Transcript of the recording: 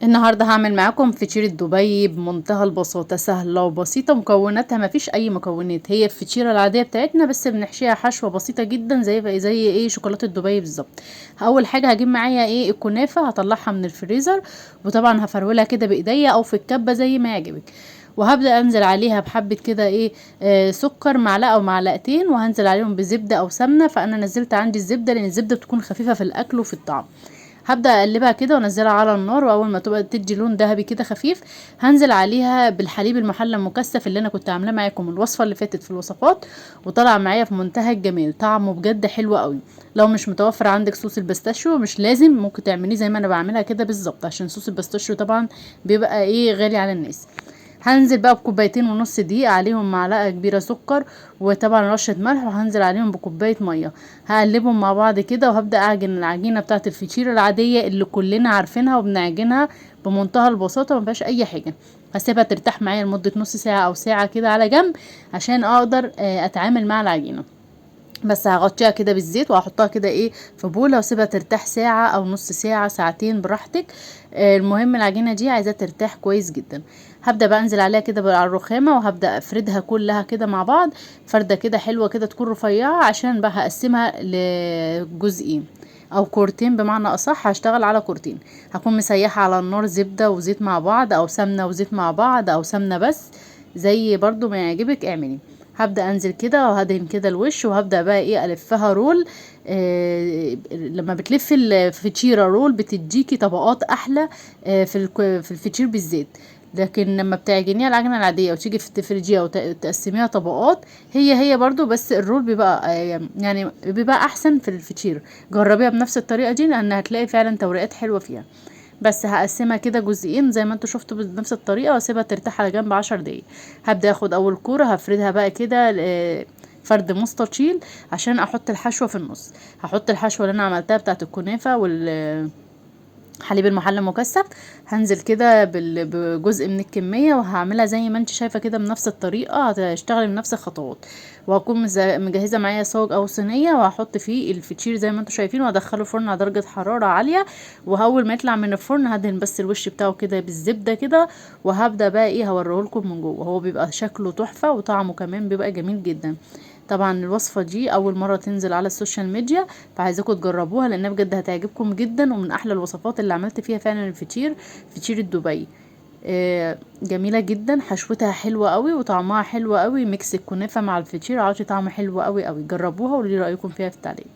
النهارده هعمل معاكم فطيرة دبي بمنتهى البساطة، سهلة وبسيطة. مكوناتها مفيش اي مكونات، هي الفطيرة العادية بتاعتنا بس بنحشيها حشوة بسيطة جدا زي ايه شوكولاتة دبي بالظبط. اول حاجة هجيب معايا ايه الكنافة، هطلعها من الفريزر وطبعا هفرولها كده بايديا او في الكبة زي ما يعجبك. وهبدأ انزل عليها بحبة كده ايه سكر، معلقة او معلقتين، وهنزل عليهم بزبدة او سمنة. فانا نزلت عندي الزبدة لان الزبدة بتكون خفيفة في الاكل وفي الطعم. هبدأ اقلبها كده وانزلها على النار، واول ما تبقى تدي لون ذهبي كده خفيف هنزل عليها بالحليب المحلى المكثف اللي انا كنت عاملاه معاكم الوصفه اللي فاتت في الوصفات، وطلع معايا في منتهى الجمال، طعمه بجد حلو قوي. لو مش متوفر عندك صوص البستاشيو مش لازم، ممكن تعمليه زي ما انا بعملها كده بالظبط، عشان صوص البستاشيو طبعا بيبقى ايه غالي على الناس. هنزل بقى بكوبايتين ونص دقيق، عليهم معلقه كبيره سكر، وطبعا رشه ملح، وهنزل عليهم بكوبايه ميه. هقلبهم مع بعض كده، وهبدا اعجن العجينه بتاعه الفطيره العاديه اللي كلنا عارفينها وبنعجنها بمنتهى البساطه، ما فيهاش اي حاجه. هسيبها ترتاح معايا لمده نص ساعه او ساعه كده على جنب، عشان اقدر اتعامل مع العجينه. بس هغطيها كده بالزيت وهحطها كده ايه في بوله، واسيبها ترتاح ساعه او نص ساعه، ساعتين براحتك. المهم العجينه دي عايزاها ترتاح كويس جدا. هبدا بقى انزل عليها كده على الرخامه، وهبدا افردها كلها كده مع بعض، فرده كده حلوه كده تكون رفيعه، عشان بقى هقسمها لجزئين او كورتين، بمعنى اصح هشتغل على كورتين. هكون مسيحه على النار زبده وزيت مع بعض، او سمنه وزيت مع بعض، او سمنه بس، زي برضو ما يعجبك اعملي. هبدأ انزل كده وهدهن كده الوش، وهبدأ بقى ايه الفها رول. لما بتلف الفطيرة رول بتديكي طبقات احلى في الفطير بالذات. لكن لما بتعجنيها العجنة العادية وتيجي في تفرجيها وتقسميها طبقات، هي برضو، بس الرول بيبقى يعني بيبقى احسن في الفطير. جربيها بنفس الطريقة دي، لان هتلاقي فعلا توريقات حلوة فيها. بس هقسمها كده جزئين زي ما انتوا شفتوا بنفس الطريقه، واسيبها ترتاح على جنب 10 دقايق. هبدا اخد اول كوره هفردها بقى كده فرد مستطيل، عشان احط الحشوه في النص. هحط الحشوه اللي انا عملتها بتاعت الكنافه حليب المحلى المكثف. هنزل كده بجزء من الكميه، وهعملها زي ما انت شايفه كده بنفس الطريقه، هتشتغل بنفس الخطوات. وهكون مجهزه معايا صاج او صينيه، وهحط فيه الفطير زي ما انتم شايفين، وادخله الفرن على درجه حراره عاليه. واول ما يطلع من الفرن هدهن بس الوش بتاعه كده بالزبده كده، وهبدا بقى ايه هوريهولكم من جوه. هو بيبقى شكله تحفه، وطعمه كمان بيبقى جميل جدا. طبعا الوصفه دي اول مره تنزل على السوشيال ميديا، فعايزاكم تجربوها لانها بجد هتعجبكم جدا، ومن احلى الوصفات اللي عملت فيها فعلا الفطير، فطير دبي. جميله جدا، حشوتها حلوه قوي وطعمها حلو قوي، ميكس الكنافه مع الفطير عاطي طعم حلو قوي قوي. جربوها وقولي رايكم فيها في التعليق.